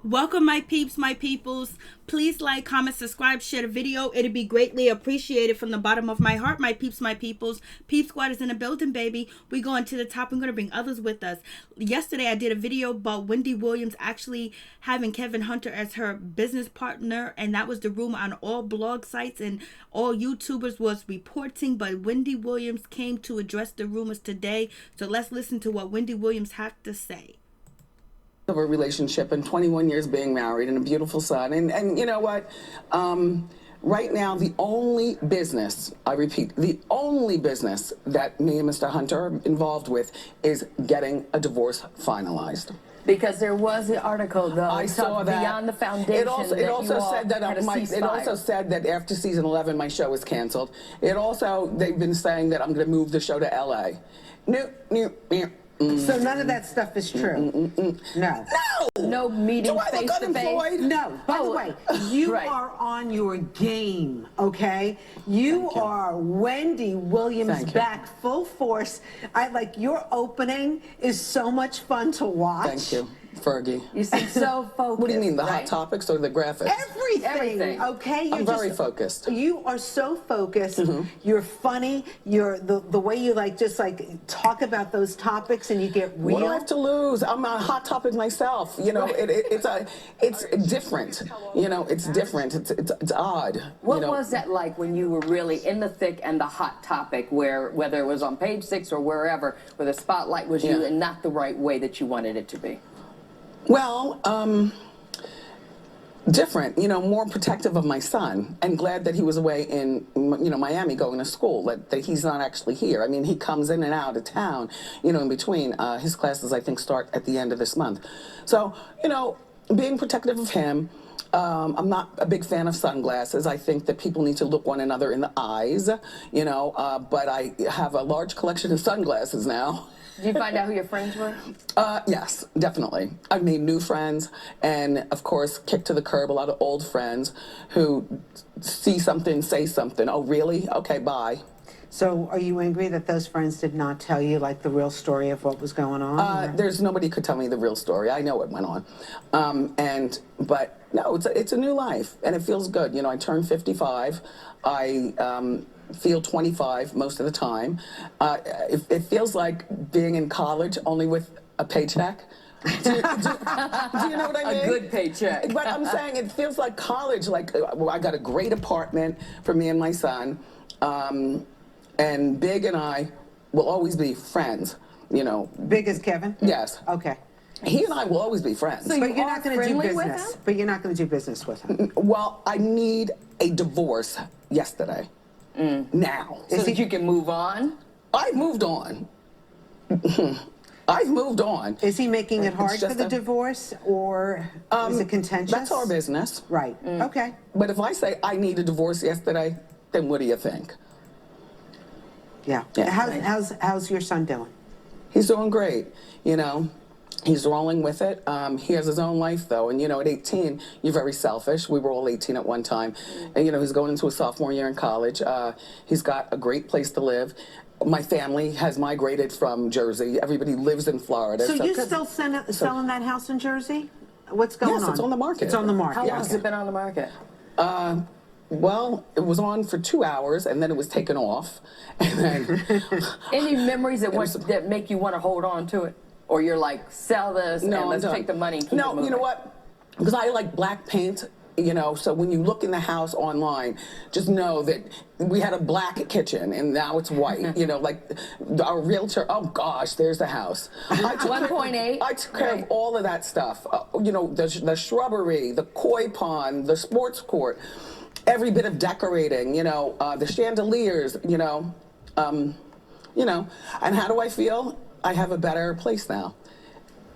Welcome, my peeps, my peoples. Please like, comment, subscribe, share the video. It'd be greatly appreciated from the bottom of my heart, my peeps, my peoples. Peep Squad is in the building, baby. We going to the top. I'm going to bring others with us. Yesterday, I did a video about Wendy Williams actually having Kevin Hunter as her business partner, and that was the rumor on all blog sites and all YouTubers was reporting, but Wendy Williams came to address the rumors today. So let's listen to what Wendy Williams had to say. Of a relationship and 21 years being married and a beautiful son. And you know what? Right now, the only business, I repeat, the only business that me and Mr. Hunter are involved with is getting a divorce finalized. Because there was an article, though, I saw that. Beyond the Foundation. It also said that after season 11, my show was canceled. They've been saying that I'm going to move the show to LA. So none of that stuff is true? No. No meeting Do I look unemployed? No. By the way, you are on your game, okay? You are Wendy Williams back full force. Your opening is so much fun to watch. Thank you, Fergie. You seem so focused. What do you mean, the right? hot topics or the graphics? Everything. Okay? I'm very focused. You are so focused. You're funny. You're the way you talk about those topics and you get real. What do I have to lose? I'm a hot topic myself. You know, it's different. You know, it's different. It's odd. What was that like when you were really in the thick and the hot topic, where whether it was on Page 6 or wherever, where the spotlight was you and not the right way that you wanted it to be? Well, different, more protective of my son, and glad that he was away in, Miami going to school, that he's not actually here. I mean, he comes in and out of town, in between. His classes, I think, start at the end of this month. So, being protective of him. I'm not a big fan of sunglasses. I think that people need to look one another in the eyes, but I have a large collection of sunglasses now. Did you find out who your friends were? Yes, definitely. I've made new friends and, of course, kicked to the curb a lot of old friends who see something, say something. Oh, really? Okay, bye. So are you angry that those friends did not tell you, the real story of what was going on? There's nobody could tell me the real story. I know what went on. But no, it's a new life, and it feels good. I turned 55. I feel 25 most of the time. It feels like being in college, only with a paycheck. Do you know what I mean? A good paycheck. But I'm saying it feels like college. I got a great apartment for me and my son. And Big and I will always be friends, Big as Kevin? Yes. Okay. He and I will always be friends. So but you're not going to do friendly with business. him? But you're not going to do business with him. Well, I need a divorce yesterday. Now. So that you can move on? I've moved on. I've moved on. Is he making it hard It's for just the divorce, or is it contentious? That's our business. Right. Okay. But if I say I need a divorce yesterday, then what do you think? Yeah. How's your son doing? He's doing great. He's rolling with it. He has his own life, though. And, at 18, you're very selfish. We were all 18 at one time. And, he's going into his sophomore year in college. He's got a great place to live. My family has migrated from Jersey. Everybody lives in Florida. So you still selling that house in Jersey? What's going on? Yes, it's on the market. It's on the market. How long has it been on the market? Well, it was on for 2 hours, and then it was taken off. And then, Any memories that make you want to hold on to it? Or you're like, sell this and let's take the money and keep it moving? No, you know what? Because I like black paint, so when you look in the house online, just know that we had a black kitchen, and now it's white. Our realtor, oh gosh, there's the house. 1.8. I took care of all of that stuff. The shrubbery, the koi pond, the sports court, every bit of decorating, the chandeliers, and how do I feel? I have a better place now.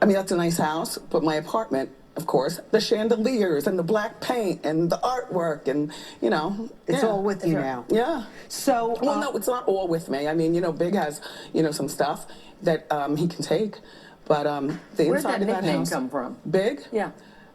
I mean, that's a nice house, but my apartment, of course, the chandeliers and the black paint and the artwork and, It's all with you now. Yeah. So. Well, no, it's not all with me. I mean, Big has, some stuff that he can take. But the Where'd inside that of that nickname house. come from? Big? Yeah.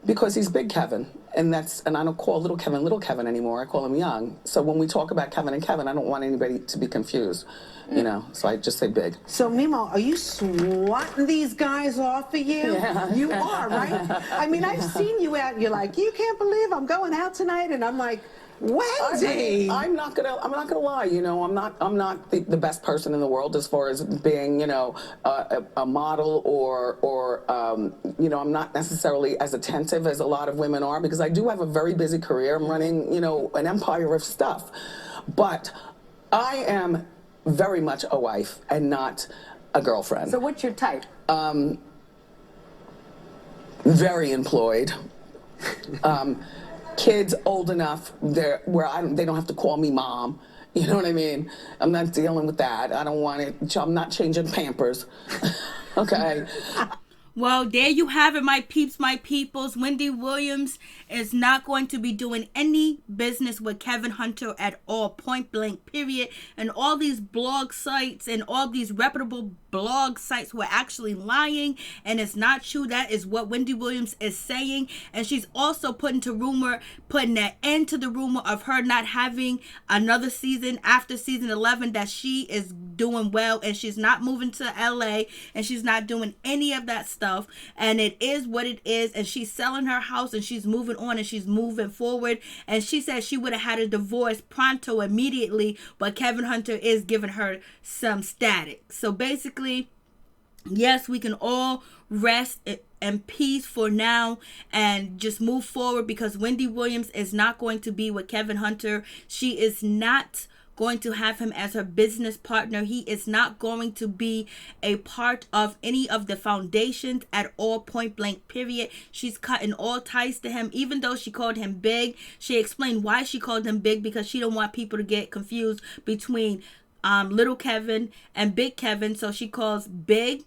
Because he's Big Kevin. and I don't call little Kevin anymore. I call him young. So when we talk about Kevin and Kevin, I don't want anybody to be confused, you know. So I just say big. So Mimo, are you swatting these guys off of you? Yeah. You are, right? I mean, I've seen you out and you're like, you can't believe I'm going out tonight, and I'm like, Wendy. I'm not gonna lie. You know, I'm not the best person in the world as far as being, you know, a model or you know, I'm not necessarily as attentive as a lot of women are, because I do have a very busy career. I'm running, you know, an empire of stuff, but I am very much a wife and not a girlfriend. So what's your type? Very employed. Kids old enough they don't have to call me mom. You know what I mean? I'm not dealing with that. I don't want it. I'm not changing Pampers. Okay. Well, there you have it, my peeps, my peoples. Wendy Williams is not going to be doing any business with Kevin Hunter at all, point blank, period. And all these blog sites and all these reputable blog sites were actually lying, and it's not true. That is what Wendy Williams is saying. And she's also putting that end to the rumor of her not having another season after season 11, that she is doing well and she's not moving to LA and she's not doing any of that stuff. And it is what it is, and she's selling her house and she's moving on and she's moving forward. And she said she would have had a divorce pronto, immediately, but Kevin Hunter is giving her some static. So basically, yes, we can all rest and peace for now and just move forward, because Wendy Williams is not going to be with Kevin Hunter. She is not going to have him as her business partner. He is not going to be a part of any of the foundations at all, point blank, period. She's cutting all ties to him. Even though she called him big, she explained why she called him big, because she don't want people to get confused between little Kevin and big Kevin. So she calls big,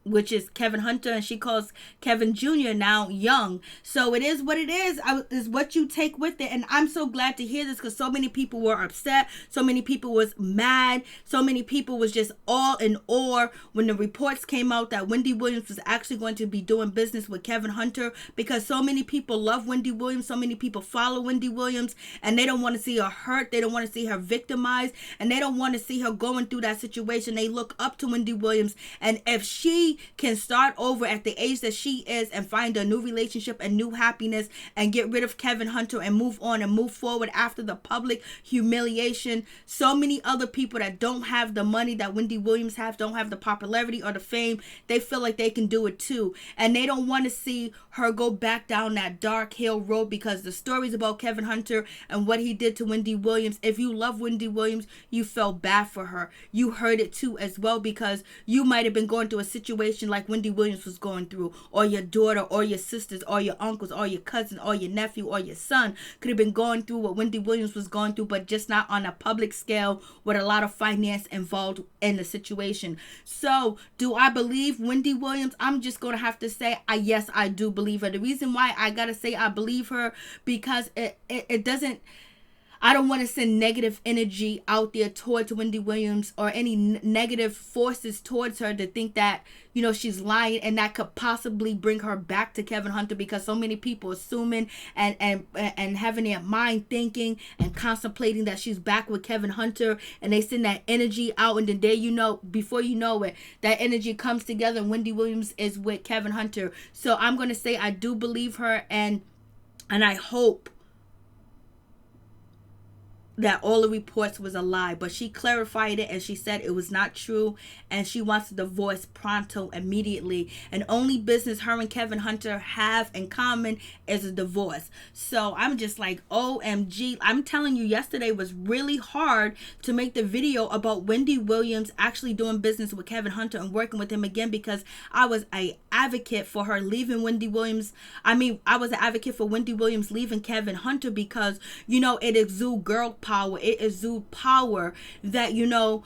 which is Kevin Hunter, and she calls Kevin Jr. now young. So it is what it is. Is what you take with it. And I'm so glad to hear this, because so many people were upset. So many people was mad. So many people was just all in awe when the reports came out that Wendy Williams was actually going to be doing business with Kevin Hunter, because so many people love Wendy Williams. So many people follow Wendy Williams, and they don't want to see her hurt. They don't want to see her victimized, and they don't want to see her going through that situation. They look up to Wendy Williams, and if she can start over at the age that she is and find a new relationship and new happiness and get rid of Kevin Hunter and move on and move forward after the public humiliation, so many other people that don't have the money that Wendy Williams have, don't have the popularity or the fame, they feel like they can do it too, and they don't want to see her go back down that dark hill road, because the stories about Kevin Hunter and what he did to Wendy Williams, if you love Wendy Williams, you felt bad for her. You heard it too as well, because you might have been going through a situation like Wendy Williams was going through, or your daughter or your sisters or your uncles or your cousin or your nephew or your son could have been going through what Wendy Williams was going through, but just not on a public scale with a lot of finance involved in the situation. So do I believe Wendy Williams? I'm just going to have to say, yes, I do believe her. The reason why I got to say I believe her, because it doesn't, I don't want to send negative energy out there towards Wendy Williams, or any negative forces towards her to think that, you know, she's lying and that could possibly bring her back to Kevin Hunter, because so many people assuming and having their mind thinking and contemplating that she's back with Kevin Hunter, and they send that energy out, and then there, you know, before you know it, that energy comes together and Wendy Williams is with Kevin Hunter. So I'm going to say I do believe her, and I hope that all the reports was a lie, but she clarified it and she said it was not true, and she wants to divorce pronto, immediately, and only business her and Kevin Hunter have in common is a divorce. So I'm just like, OMG. I'm telling you, yesterday was really hard to make the video about Wendy Williams actually doing business with Kevin Hunter and working with him again, because I was an advocate for her leaving Wendy Williams. I was an advocate for Wendy Williams leaving Kevin Hunter, because, you know, it exudes girl power. It exudes power that, you know,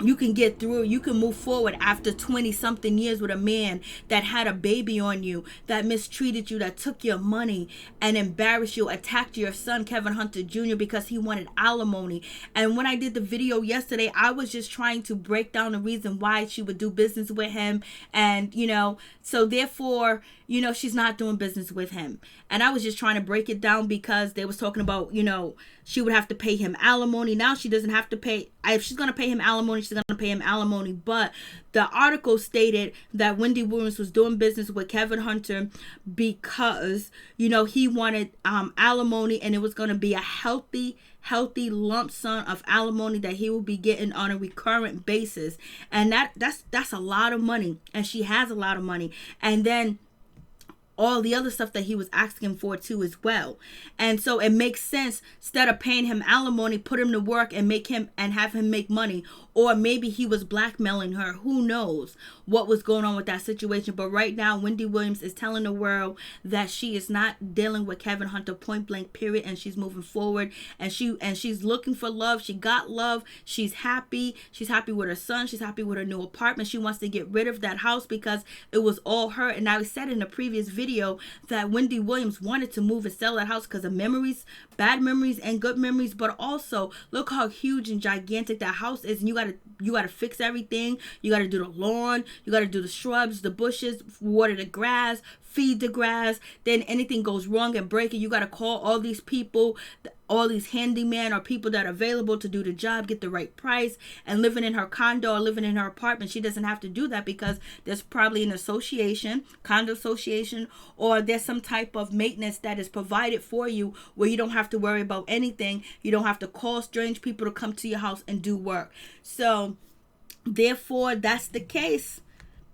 you can get through, you can move forward after 20 something years with a man that had a baby on you, that mistreated you, that took your money and embarrassed you, attacked your son Kevin Hunter Jr. because he wanted alimony. And when I did the video yesterday, I was just trying to break down the reason why she would do business with him. And, you know, so therefore you know, she's not doing business with him. And I was just trying to break it down because they was talking about, you know, she would have to pay him alimony. Now she doesn't have to pay. If she's going to pay him alimony, she's going to pay him alimony. But the article stated that Wendy Williams was doing business with Kevin Hunter because, you know, he wanted alimony, and it was going to be a healthy lump sum of alimony that he will be getting on a recurrent basis. And that's a lot of money, and she has a lot of money. And then all the other stuff that he was asking for too as well. And so it makes sense, instead of paying him alimony, put him to work and have him make money. Or maybe he was blackmailing her. Who knows what was going on with that situation. But right now, Wendy Williams is telling the world that she is not dealing with Kevin Hunter, point blank, period. And she's moving forward. And she's looking for love. She got love. She's happy. She's happy with her son. She's happy with her new apartment. She wants to get rid of that house because it was all her. And I said in a previous video that Wendy Williams wanted to move and sell that house because of memories, bad memories and good memories. But also, look how huge and gigantic that house is. And you gotta fix everything. You gotta do the lawn. You gotta do the shrubs, the bushes, water the grass, feed the grass. Then anything goes wrong and break it, you gotta call all these people, all these handyman or people that are available to do the job, get the right price. And living in her condo or living in her apartment, she doesn't have to do that because there's probably an association, condo association, or there's some type of maintenance that is provided for you where you don't have to worry about anything. You don't have to call strange people to come to your house and do work. So therefore, that's the case.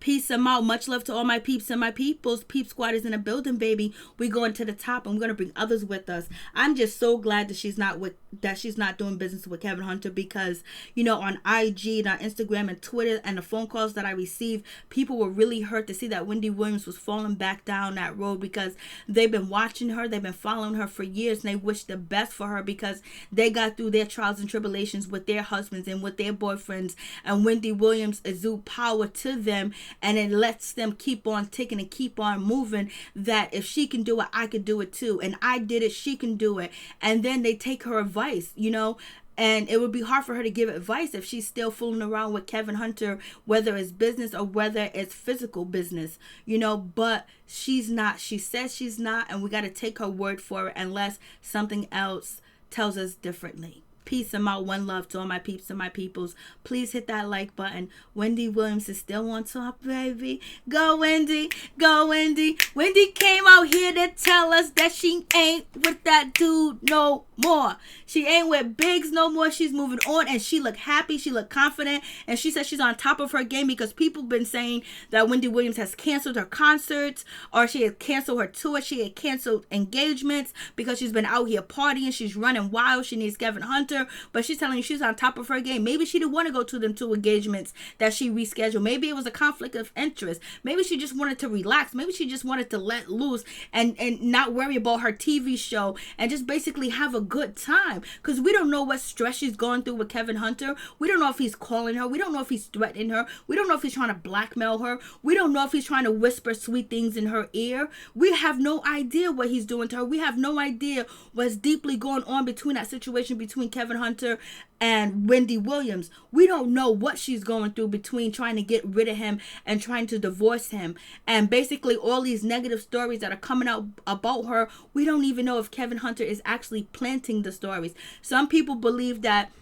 Peace and out. Much love to all my peeps and my peoples. Peep Squad is in the building, baby. We going to the top, and we're gonna bring others with us. I'm just so glad that she's not doing business with Kevin Hunter, because, you know, on IG and on Instagram and Twitter and the phone calls that I received, people were really hurt to see that Wendy Williams was falling back down that road, because they've been watching her, they've been following her for years, and they wish the best for her because they got through their trials and tribulations with their husbands and with their boyfriends, and Wendy Williams exudes power to them. And it lets them keep on ticking and keep on moving, that if she can do it, I could do it too. And I did it, she can do it. And then they take her advice, you know. And it would be hard for her to give advice if she's still fooling around with Kevin Hunter, whether it's business or whether it's physical business, you know. But she's not. She says she's not. And we got to take her word for it unless something else tells us differently. Peace and out. One love to all my peeps and my peoples. Please hit that like button. Wendy Williams is still on top, baby. Go Wendy. Go Wendy. Wendy came out here to tell us that she ain't with that dude no more. She ain't with Biggs no more. She's moving on, and she look happy. She look confident, and she says she's on top of her game, because people been saying that Wendy Williams has canceled her concerts, or she had canceled her tour. She had canceled engagements because she's been out here partying. She's running wild. She needs Kevin Hunter, but she's telling you she's on top of her game. Maybe she didn't want to go to them 2 engagements that she rescheduled. Maybe it was a conflict of interest. Maybe she just wanted to relax. Maybe she just wanted to let loose and not worry about her TV show and just basically have a good time. Because we don't know what stress she's going through with Kevin Hunter. We don't know if he's calling her. We don't know if he's threatening her. We don't know if he's trying to blackmail her. We don't know if he's trying to whisper sweet things in her ear. We have no idea what he's doing to her. We have no idea what's deeply going on between that situation between Kevin Hunter and Wendy Williams. We don't know what she's going through between trying to get rid of him and trying to divorce him. And basically all these negative stories that are coming out about her, we don't even know if Kevin Hunter is actually planting the stories. Some people believe that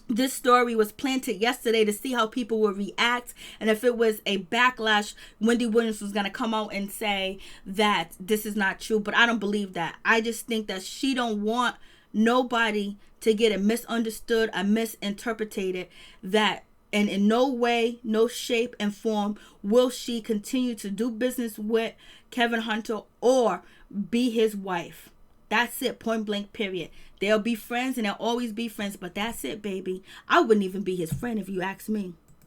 this story was planted yesterday to see how people will react, and if it was a backlash, Wendy Williams was going to come out and say that this is not true. But I don't believe that. I just think that she don't want nobody to get it misunderstood or misinterpreted, that and in no way, no shape and form will she continue to do business with Kevin Hunter or be his wife. That's it, point blank, period. They'll be friends and they'll always be friends, but that's it, baby. I wouldn't even be his friend if you ask me.